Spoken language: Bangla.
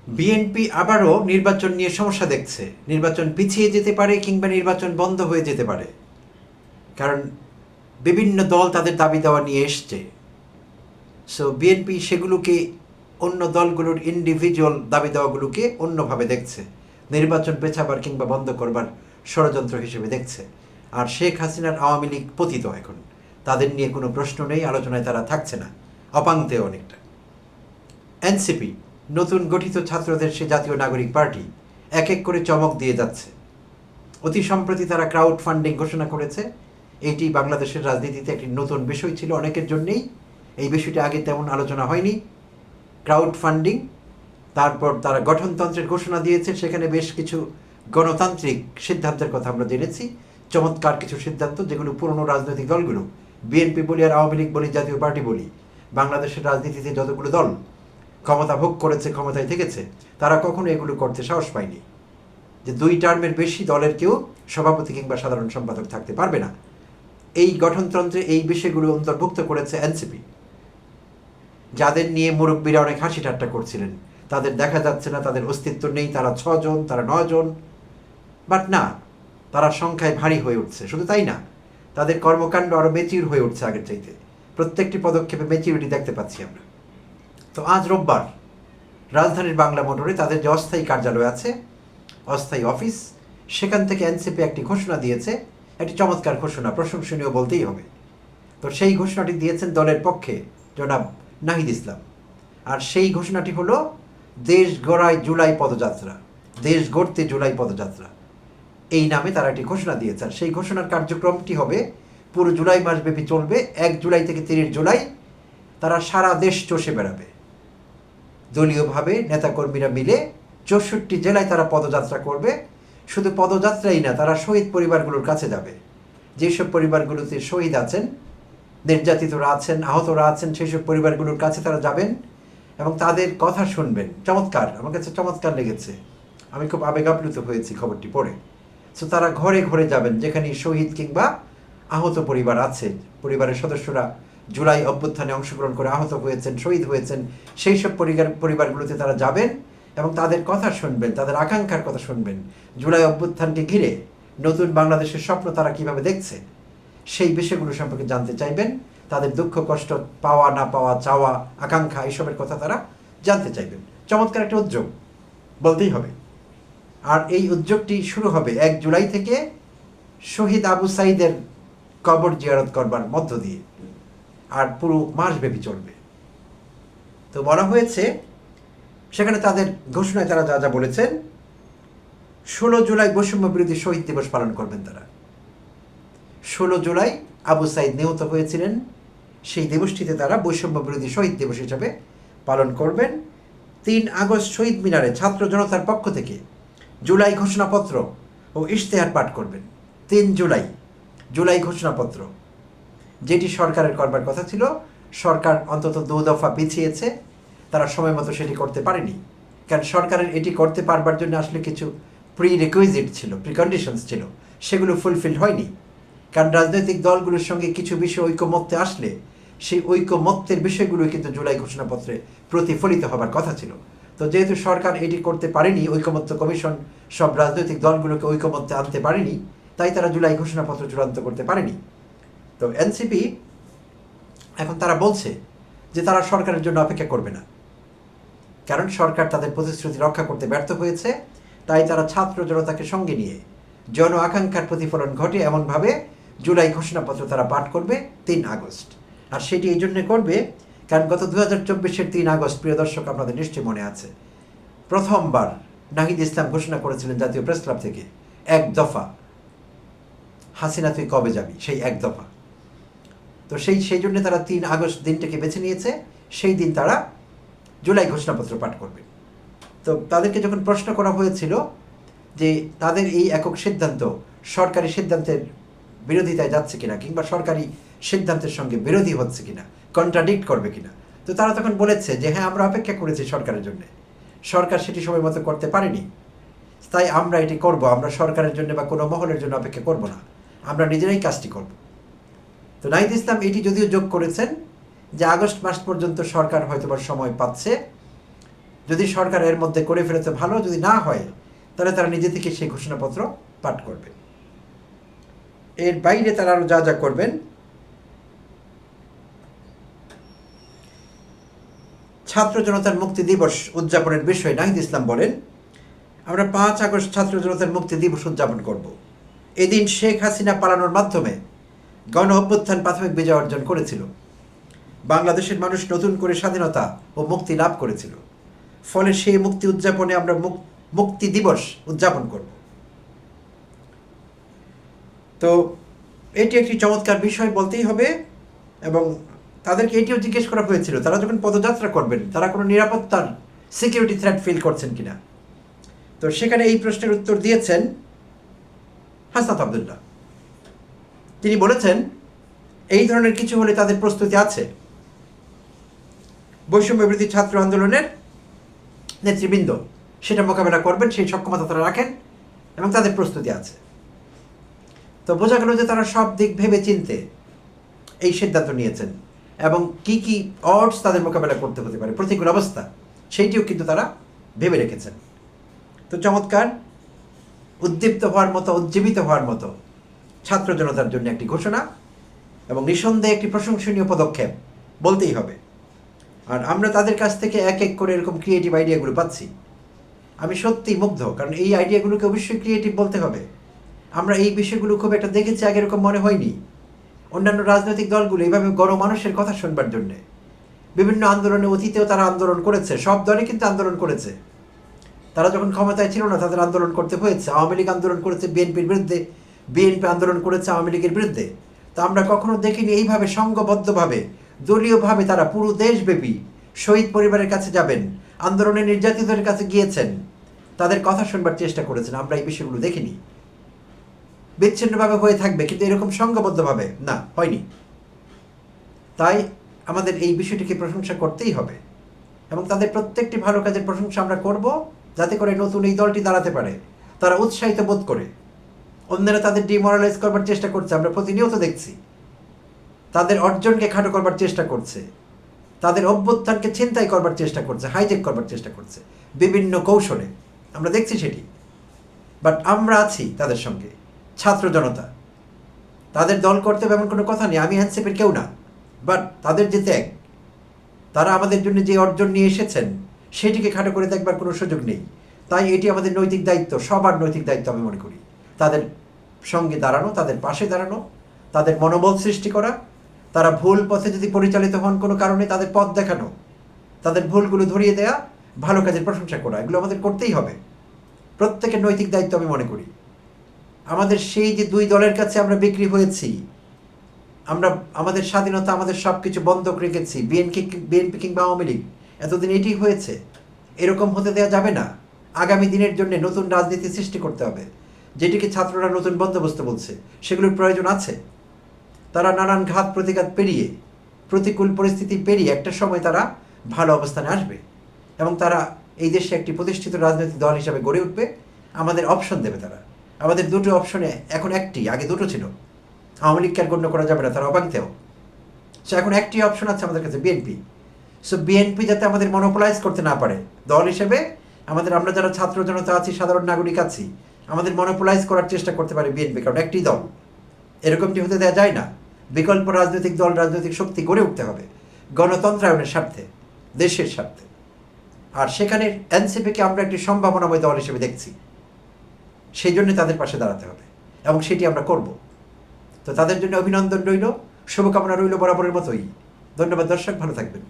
বিএনপি আবারও নির্বাচন নিয়ে সমস্যা দেখছে। নির্বাচন পিছিয়ে যেতে পারে কিংবা নির্বাচন বন্ধ হয়ে যেতে পারে, কারণ বিভিন্ন দল তাদের দাবি দেওয়া নিয়ে এসছে। সো বিএনপি সেগুলোকে, অন্য দলগুলোর ইন্ডিভিজুয়াল দাবি দেওয়াগুলোকে অন্যভাবে দেখছে, নির্বাচন পেছাবার কিংবা বন্ধ করবার ষড়যন্ত্র হিসেবে দেখছে। আর শেখ হাসিনার আওয়ামী লীগ পতিত, এখন তাদের নিয়ে কোনো প্রশ্ন নেই, আলোচনায় তারা থাকছে না, অপাংতে অনেকটা। এনসিপি, নতুন গঠিত ছাত্রদের সে জাতীয় নাগরিক পার্টি, এক এক করে চমক দিয়ে যাচ্ছে। অতি সম্প্রতি তারা ক্রাউড ফান্ডিং ঘোষণা করেছে। এটি বাংলাদেশের রাজনীতিতে একটি নতুন বিষয় ছিল অনেকের জন্যেই। এই বিষয়টি আগে তেমন আলোচনা হয়নি। ক্রাউড ফান্ডিং, তারপর তারা গঠনতন্ত্রের ঘোষণা দিয়েছে, সেখানে বেশ কিছু গণতান্ত্রিক সিদ্ধান্তের কথা আমরা জেনেছি। চমৎকার কিছু সিদ্ধান্ত, যেগুলো পুরনো রাজনৈতিক দলগুলো, বিএনপি বলি আর আওয়ামী লীগ বলি, জাতীয় পার্টি বলি, বাংলাদেশের রাজনীতিতে যতগুলো দল ক্ষমতা ভোগ করেছে, ক্ষমতায় থেকেছে, তারা কখনো এগুলো করতে সাহস পায়নি। যে 2 টার্মের বেশি দলের কেউ সভাপতি কিংবা সাধারণ সম্পাদক থাকতে পারবে না। এই গঠনতন্ত্রে এই বিষয়গুলো অন্তর্ভুক্ত করেছে এনসিপি। যাদের নিয়ে মুরব্বীরা অনেক হাসি ঠাট্টা করছিলেন, তাদের দেখা যাচ্ছে না, তাদের অস্তিত্ব নেই, তারা 6 জন, তারা 9 জন। বাট না, তারা সংখ্যায় ভারী হয়ে উঠছে। শুধু তাই না, তাদের কর্মকাণ্ড আরও ম্যাচিউর হয়ে উঠছে আগের চাইতে। প্রত্যেকটি পদক্ষেপে ম্যাচিউরিটি দেখতে পাচ্ছি আমরা। তো আজ রোববার রাজধানীর বাংলা মোটরে তাদের যে অস্থায়ী কার্যালয় আছে, অস্থায়ী অফিস, সেখান থেকে এনসিপি একটি ঘোষণা দিয়েছে। একটি চমৎকার ঘোষণা, প্রশংসনীয় বলতেই হবে। তো সেই ঘোষণাটি দিয়েছেন দলের পক্ষে জনাব নাহিদ ইসলাম। আর সেই ঘোষণাটি হলো দেশ গড়ায় জুলাই পদযাত্রা, দেশ গড়তে জুলাই পদযাত্রা, এই নামে তারা একটি ঘোষণা দিয়েছে। আর সেই ঘোষণার কার্যক্রমটি হবে পুরো জুলাই মাসব্যাপী চলবে। 1 জুলাই থেকে 30 জুলাই তারা সারা দেশ চষে বেড়াবে। দলীয়ভাবে নেতাকর্মীরা মিলে 64 জেলায় তারা পদযাত্রা করবে। শুধু পদযাত্রাই না, তারা শহীদ পরিবারগুলোর কাছে যাবে। যেসব পরিবারগুলোতে শহীদ আছেন, নির্যাতিতরা আছেন, আহতরা আছেন, সেই সব পরিবারগুলোর কাছে তারা যাবেন এবং তাদের কথা শুনবেন। চমৎকার, আমার কাছে চমৎকার লেগেছে। আমি খুব আবেগ আপ্লুত হয়েছি খবরটি পড়ে। সো তারা ঘরে ঘরে যাবেন যেখানে শহীদ কিংবা আহত পরিবার আছে, পরিবারের সদস্যরা জুলাই অভ্যুত্থানে অংশগ্রহণ করে আহত হয়েছেন, শহীদ হয়েছেন, সেই সব পরিবারগুলোতে তারা যাবেন এবং তাদের কথা শুনবেন, তাদের আকাঙ্ক্ষার কথা শুনবেন। জুলাই অভ্যুত্থানকে ঘিরে নতুন বাংলাদেশের স্বপ্ন তারা কিভাবে দেখছে, সেই বিষয়গুলো সম্পর্কে জানতে চাইবেন। তাদের দুঃখ কষ্ট, পাওয়া না পাওয়া, চাওয়া, আকাঙ্ক্ষা, এইসবের কথা তারা জানতে চাইবেন। চমৎকার একটা উদ্যোগ বলতেই হবে। আর এই উদ্যোগটি শুরু হবে 1 জুলাই থেকে শহীদ আবু সাইদের কবর জিয়ারত করবার মধ্য দিয়ে, আর পুরো মাসব্যাপী চলবে। তো বলা হয়েছে সেখানে তাদের ঘোষণায় তারা যা যা বলেছেন, 16 জুলাই বৈষম্য বিরোধী শহীদ দিবস পালন করবেন তারা। 16 জুলাই আবু সাইদ নিহত হয়েছিলেন, সেই দিবসটিতে তারা বৈষম্য বিরোধী শহীদ দিবস হিসাবে পালন করবেন। 3 আগস্ট শহীদ মিনারে ছাত্র জনতার পক্ষ থেকে জুলাই ঘোষণাপত্র ও ইশতেহার পাঠ করবেন। 3 জুলাই জুলাই ঘোষণাপত্র, যেটি সরকারের করবার কথা ছিল, সরকার অন্তত 2 দফা পিছিয়েছে, তারা সময় মতো সেটি করতে পারেনি। কারণ সরকারের এটি করতে পারবার জন্য আসলে কিছু প্রিরিকুইজিট ছিল, প্রিকন্ডিশনস ছিল, সেগুলো ফুলফিল হয়নি। কারণ রাজনৈতিক দলগুলোর সঙ্গে কিছু বিষয় ঐকমত্যে আসলে সেই ঐকমত্যের বিষয়গুলো কিন্তু জুলাই ঘোষণাপত্রে প্রতিফলিত হবার কথা ছিল। তো যেহেতু সরকার এটি করতে পারেনি, ঐকমত্য কমিশন সব রাজনৈতিক দলগুলোকে ঐকমত্যে আনতে পারেনি, তাই তারা জুলাই ঘোষণাপত্র চূড়ান্ত করতে পারেনি। তো এনসিপি এখন তারা বলছে যে তারা সরকারের জন্য অপেক্ষা করবে না, কারণ সরকার তাদের প্রতিশ্রুতি রক্ষা করতে ব্যর্থ হয়েছে। তাই তারা ছাত্র জনতাকে সঙ্গে নিয়ে জন আকাঙ্ক্ষার প্রতিফলন ঘটে এমনভাবে জুলাই ঘোষণাপত্র তারা পাঠ করবে 3 আগস্ট। আর সেটি এই জন্যে করবে কারণ গত 2024-এর 3 আগস্ট, প্রিয় দর্শক, আপনাদের নিশ্চয়ই মনে আছে, প্রথমবার নাহিদ ইসলাম ঘোষণা করেছিলেন জাতীয় প্রেস ক্লাব থেকে 1 দফা, হাসিনা তুই কবে যাবি, সেই 1 দফা। তো সেই জন্য তারা 3 আগস্ট দিনটাকে বেছে নিয়েছে, সেই দিন তারা জুলাই ঘোষণাপত্র পাঠ করবে। তো তাদেরকে যখন প্রশ্ন করা হয়েছিল যে তাদের এই একক সিদ্ধান্ত সরকারি সিদ্ধান্তের বিরোধিতায় যাচ্ছে কিনা, কিংবা সরকারি সিদ্ধান্তের সঙ্গে বিরোধী হচ্ছে কিনা, কন্ট্রাডিক্ট করবে কিনা, তো তারা তখন বলেছে যে হ্যাঁ, আমরা অপেক্ষা করেছি সরকারের জন্য, সরকার সেটি সময় মতো করতে পারেনি, তাই আমরা এটি করব। আমরা সরকারের জন্য বা কোনো মহলের জন্য অপেক্ষা করব না, আমরা নিজেরাই কাজটি করব। তো নাহিদ ইসলাম এটি যদিও যোগ করেছেন যে আগস্ট মাস পর্যন্ত সরকার হয়তোবা সময় পাচ্ছে যদি সরকার এর মধ্যে করে ফেলেছে ভালো, যদি না হয় তাহলে তারা নিজে থেকে সেই ঘোষণাপত্র পাঠ করবে। এর বাইরে তারা আরও যা যা করবেন, ছাত্র জনতার মুক্তি দিবস উদযাপনের বিষয়ে নাহিদ ইসলাম বলেন, আমরা 5 আগস্ট ছাত্র জনতার মুক্তি দিবস উদযাপন করব। এদিন শেখ হাসিনা পালানোর মাধ্যমে গণ অভ্যুত্থান প্রাথমিক বিজয় অর্জন করেছিল। বাংলাদেশের মানুষ নতুন করে স্বাধীনতা ও মুক্তি লাভ করেছিল। ফলে সেই মুক্তি উদযাপনে আমরা মুক্তি দিবস উদযাপন করব। তো এটি একটি চমৎকার বিষয় বলতেই হবে। এবং তাদেরকে এটিও জিজ্ঞেস করা হয়েছিল, তারা যখন পদযাত্রা করবেন তারা কোনো নিরাপত্তার সিকিউরিটি থ্রেট ফিল করছেন কিনা। তো সেখানে এই প্রশ্নের উত্তর দিয়েছেন হাসনাত আবদুল্লাহ। তিনি বলেছেন, এই ধরনের কিছু হলে তাদের প্রস্তুতি আছে। বৈষম্য বিরোধী ছাত্র আন্দোলনের নেতৃবৃন্দ সেটা মোকাবেলা করবেন, সেই সক্ষমতা তারা রাখেন এবং তাদের প্রস্তুতি আছে। তো বোঝা গেল যে তারা সব দিক ভেবে চিনতে এই সিদ্ধান্ত নিয়েছেন এবং কি কি অডস তাদের মোকাবেলা করতে হতে পারে, প্রতিকূল অবস্থা, সেইটিও কিন্তু তারা ভেবে রেখেছেন। তো চমৎকার, উদ্দীপ্ত হওয়ার মতো, উজ্জীবিত হওয়ার মতো ছাত্র জনতার জন্য একটি ঘোষণা এবং নিঃসন্দেহে একটি প্রশংসনীয় পদক্ষেপ বলতেই হবে। আর আমরা তাদের কাছ থেকে এক এক করে এরকম ক্রিয়েটিভ আইডিয়াগুলো পাচ্ছি। আমি সত্যিই মুগ্ধ, কারণ এই আইডিয়াগুলোকে অবশ্যই ক্রিয়েটিভ বলতে হবে। আমরা এই বিষয়গুলো খুব একটা দেখেছি আগে, এরকম মনে হয়নি। অন্যান্য রাজনৈতিক দলগুলো এইভাবে গণমানুষের কথা শুনবার জন্যে বিভিন্ন আন্দোলনে, অতীতেও তারা আন্দোলন করেছে, সব দলই কিন্তু আন্দোলন করেছে। তারা যখন ক্ষমতায় ছিল না তাদের আন্দোলন করতে হয়েছে। আওয়ামী লীগ আন্দোলন করেছে বিএনপির বিরুদ্ধে, বিএনপি আন্দোলন করেছে আওয়ামী লীগের বিরুদ্ধে। তো আমরা কখনো দেখিনি এইভাবে সংঘবদ্ধভাবে, দলীয়ভাবে তারা পুরো দেশব্যাপী শহীদ পরিবারের কাছে যাবেন, আন্দোলনে নির্যাতিতদের কাছে গিয়েছেন, তাদের কথা শুনবার চেষ্টা করেছেন। আমরা এই বিষয়গুলো দেখিনি। বিচ্ছিন্নভাবে হয়ে থাকবে, কিন্তু এরকম সংঘবদ্ধভাবে না, হয়নি। তাই আমাদের এই বিষয়টিকে প্রশংসা করতেই হবে এবং তাদের প্রত্যেকটি ভালো কাজের প্রশংসা আমরা করব, যাতে করে নতুন এই দলটি দাঁড়াতে পারে। তারা উৎসাহিত বোধ করে। অন্যরা তাদের ডিমোরালাইজ করবার চেষ্টা করছে, আমরা প্রতিনিয়ত দেখছি। তাদের অর্জনকে খাটো করবার চেষ্টা করছে, তাদের অভ্যুত্থানকে ছিনতাই করবার চেষ্টা করছে, হাইজেক করবার চেষ্টা করছে বিভিন্ন কৌশলে, আমরা দেখছি সেটি। বাট আমরা আছি তাদের সঙ্গে, ছাত্র জনতা। তাদের দল করতে হবে এমন কোনো কথা নেই, আমি এনসিপির কেউ না। বাট তাদের যে ত্যাগ, তারা আমাদের জন্য যে অর্জন নিয়ে এসেছেন, সেটিকে খাটো করে দেখবার কোনো সুযোগ নেই। তাই এটি আমাদের নৈতিক দায়িত্ব, সবার নৈতিক দায়িত্ব আমি মনে করি। তাদের সঙ্গে দাঁড়ানো, তাদের পাশে দাঁড়ানো, তাদের মনোবল সৃষ্টি করা, তারা ভুল পথে যদি পরিচালিত হন কোনো কারণে তাদের পথ দেখানো, তাদের ভুলগুলো ধরিয়ে দেয়া, ভালো কাজের প্রশংসা করা, এগুলো আমাদের করতেই হবে। প্রত্যেকের নৈতিক দায়িত্ব আমি মনে করি। আমাদের সেই যে দুই দলের কাছে আমরা বিক্রি হয়েছি, আমরা আমাদের স্বাধীনতা, আমাদের সব কিছু বন্ধক রেখেছি, বিএনপি কিংবা আওয়ামী লীগ, এতদিন এটি হয়েছে, এরকম হতে দেওয়া যাবে না। আগামী দিনের জন্য নতুন রাজনীতি সৃষ্টি করতে হবে, যেটিকে ছাত্ররা নতুন বন্দোবস্ত বলছে, সেগুলোর প্রয়োজন আছে। তারা নানান ঘাত প্রতিঘাত পেরিয়ে, প্রতিকূল পরিস্থিতি পেরিয়ে একটা সময় তারা ভালো অবস্থানে আসবে এবং তারা এই দেশে একটি প্রতিষ্ঠিত রাজনৈতিক দল হিসাবে গড়ে উঠবে। আমাদের অপশন দেবে তারা। আমাদের দুটো অপশনে এখন একটি, আগে দুটো ছিল। আওয়ামী লীগকে আর গণ্য করা যাবে না, তারা অবাঙ্গতেও। সো এখন একটি অপশন আছে আমাদের কাছে, বিএনপি। সো বিএনপি যাতে আমাদের মনোপোলাইজ করতে না পারে, দল হিসেবে আমরা যারা ছাত্র জনতা আছি, সাধারণ নাগরিক আছি, আমাদের মনোপোলাইজ করার চেষ্টা করতে পারে বিএনপি, কারণ একটি দল, এরকমটি হতে দেওয়া যায় না। বিকল্প রাজনৈতিক দল, রাজনৈতিক শক্তি গড়ে উঠতে হবে গণতন্ত্রায়নের স্বার্থে, দেশের স্বার্থে। আর সেখানে এনসিপিকে আমরা একটি সম্ভাবনাময় দল হিসেবে দেখছি। সেই জন্য তাদের পাশে দাঁড়াতে হবে এবং সেটি আমরা করব। তো তাদের জন্য অভিনন্দন রইল, শুভকামনা রইল বরাবরের মতোই। ধন্যবাদ দর্শক, ভালো থাকবেন।